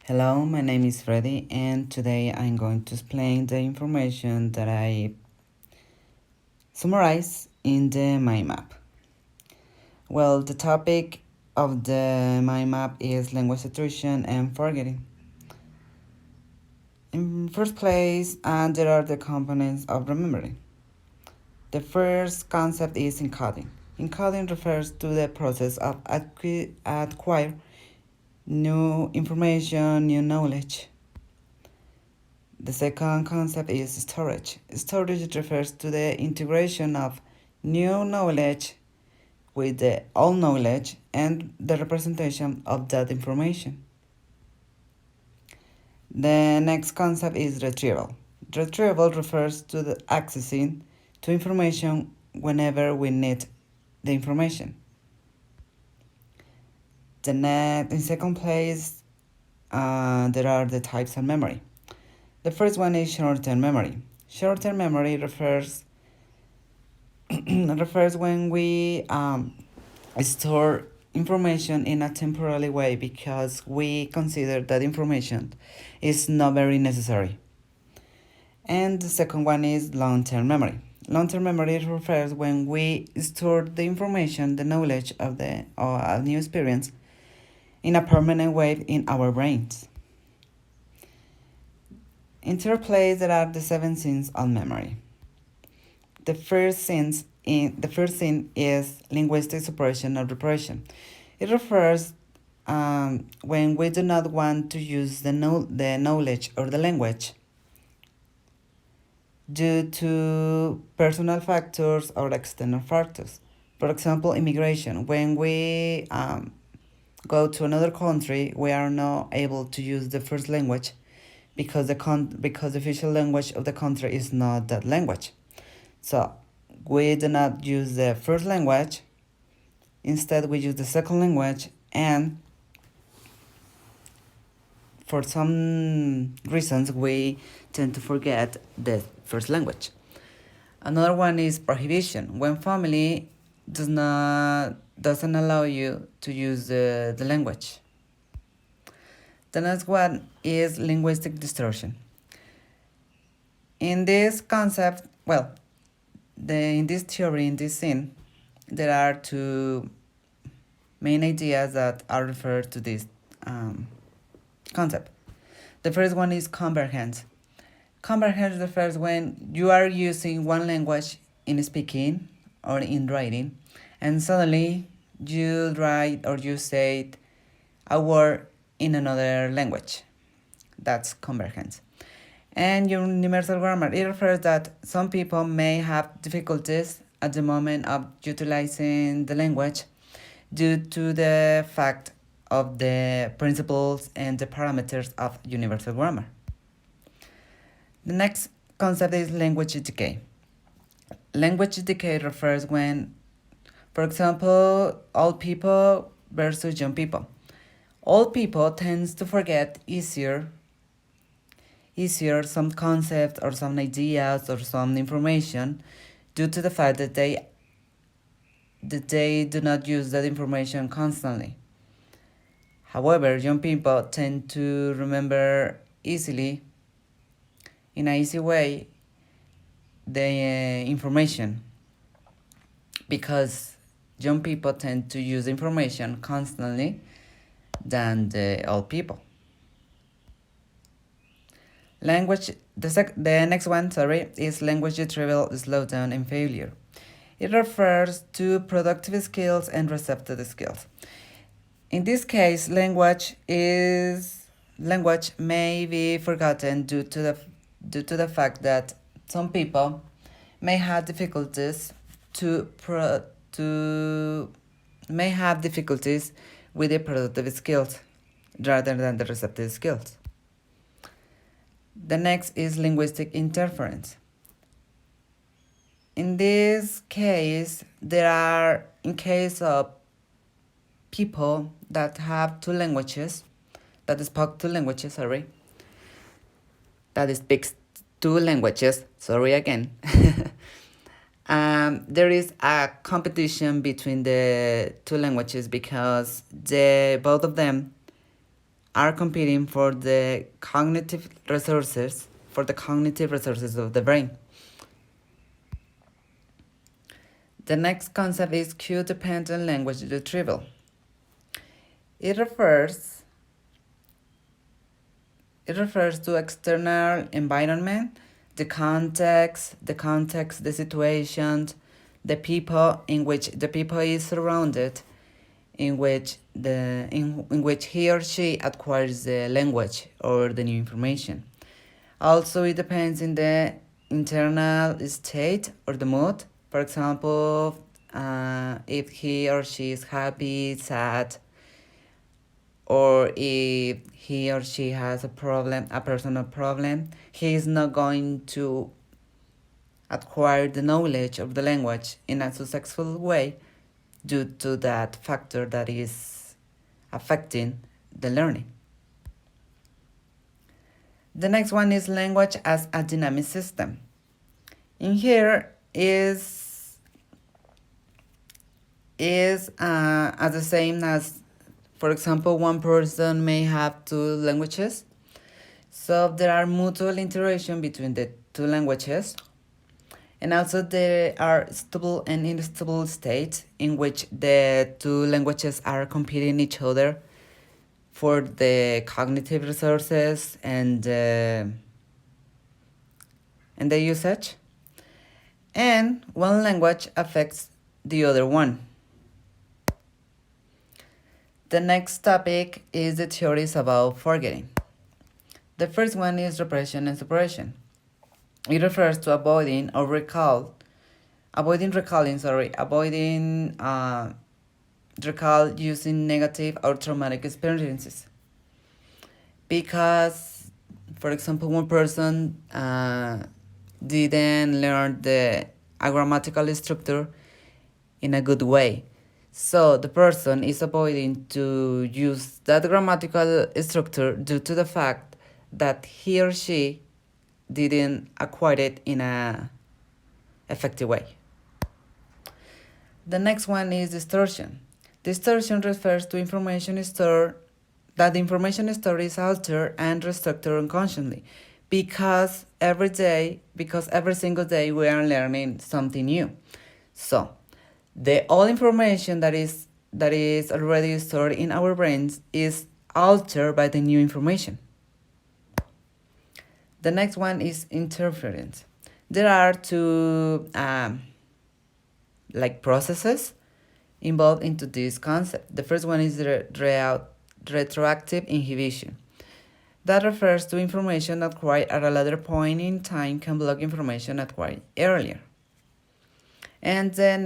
Hello, my name is Freddy, and today I'm going to explain the information that I summarize in the mind map. Well, the topic of the mind map is language attrition and forgetting. In first place, there are the components of remembering. The first concept is encoding. Encoding refers to the process of acquire new information, new knowledge. The second concept is storage. Storage refers to the integration of new knowledge with the old knowledge and the representation of that information. The next concept is retrieval. Retrieval refers to the accessing to information whenever we need the information. In second place, there are the types of memory. The first one is short-term memory. Short-term memory refers when we store information in a temporary way because we consider that information is not very necessary. And the second one is long-term memory. Long-term memory refers when we store the information, the knowledge of a new experience in a permanent way in our brains. In third place, there are the 7 sins of memory. The first sin is linguistic suppression or repression. It refers when we do not want to use the knowledge or the language due to personal factors or external factors. For example, immigration. When we go to another country, we are not able to use the first language because the official language of the country is not that language. So we do not use the first language. Instead, we use the second language, and for some reasons, we tend to forget the first language. Another one is prohibition. When family doesn't allow you to use the language. The next one is linguistic distortion. In this concept, in this theory, in this scene, there are two main ideas that are referred to this concept. The first one is convergence. Convergence refers when you are using one language in speaking or in writing, and suddenly you write or you say a word in another language. That's convergence. And universal grammar, it refers that some people may have difficulties at the moment of utilizing the language due to the fact of the principles and the parameters of universal grammar. The next concept is language decay. Language decay refers when, for example, old people versus young people. Old people tends to forget easier some concepts or some ideas or some information due to the fact that they do not use that information constantly. However, young people tend to remember easily, in an easy way, the information because young people tend to use information constantly than the old people. The next one, is language retrieval, slowdown, and failure. It refers to productive skills and receptive skills. In this case, language may be forgotten due to the fact that some people may have difficulties with the productive skills rather than the receptive skills. The next is linguistic interference. In this case, in case of people that have two languages, that speaks two languages, there is a competition between the two languages because both of them are competing for the cognitive resources, of the brain. The next concept is cue-dependent language retrieval. It refers to external environment, the context, the situation, the people in which the people is surrounded, in which he or she acquires the language or the new information. Also, it depends in the internal state or the mood. For example, if he or she is happy, sad, or if he or she has a personal problem, he is not going to acquire the knowledge of the language in a successful way due to that factor that is affecting the learning. The next one is language as a dynamic system. In here is as the same as, for example, one person may have two languages. So there are mutual interaction between the two languages. And also there are stable and unstable states in which the two languages are competing each other for the cognitive resources and the usage. And one language affects the other one. The next topic is the theories about forgetting. The first one is repression and suppression. It refers to avoiding recall using negative or traumatic experiences. Because, for example, one person didn't learn a grammatical structure in a good way. So the person is avoiding to use that grammatical structure due to the fact that he or she didn't acquire it in an effective way. The next one is distortion. Distortion refers to information stored is altered and restructured unconsciously because every single day we are learning something new. So the old information that is already stored in our brains is altered by the new information. The next one is interference. There are two processes involved into this concept. The first one is retroactive inhibition. That refers to information acquired at a later point in time can block information acquired earlier. And then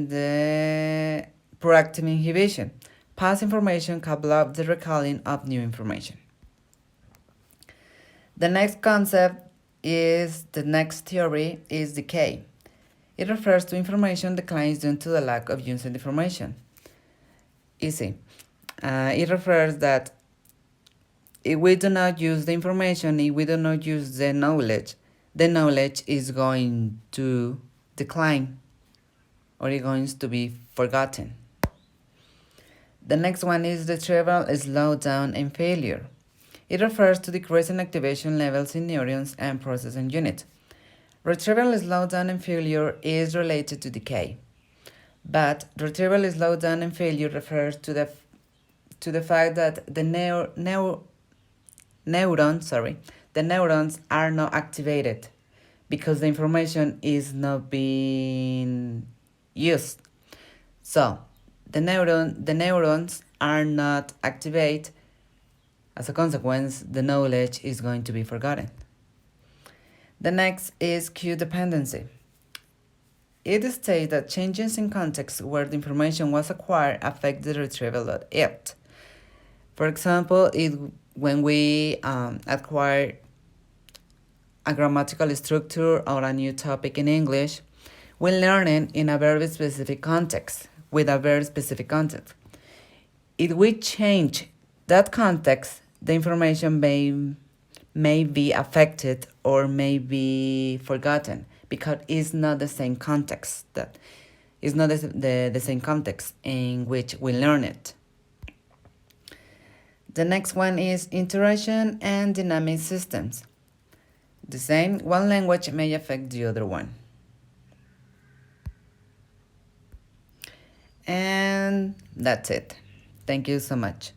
the proactive inhibition. Past information can block the recalling of new information. The next theory is decay. It refers to information declines due to the lack of using information. Easy. It refers that if we do not use the information, if we do not use the knowledge is going to decline or it's going to be forgotten. The next one is retrieval, slowdown, and failure. It refers to decreasing activation levels in neurons and processing units. Retrieval, slowdown, and failure is related to decay. But retrieval, slowdown, and failure refers to the fact that the neurons are not activated because the information is not being used. So the neurons are not activated. As a consequence, the knowledge is going to be forgotten. The next is cue dependency. It states that changes in context where the information was acquired affect the retrieval of it. For example, when we acquire a grammatical structure or a new topic in English, we learn it in a very specific context, with a very specific context. If we change that context, the information may be affected or may be forgotten because it's not the same context the same context in which we learn it. The next one is interaction and dynamic systems. The same, one language may affect the other one. And that's it. Thank you so much.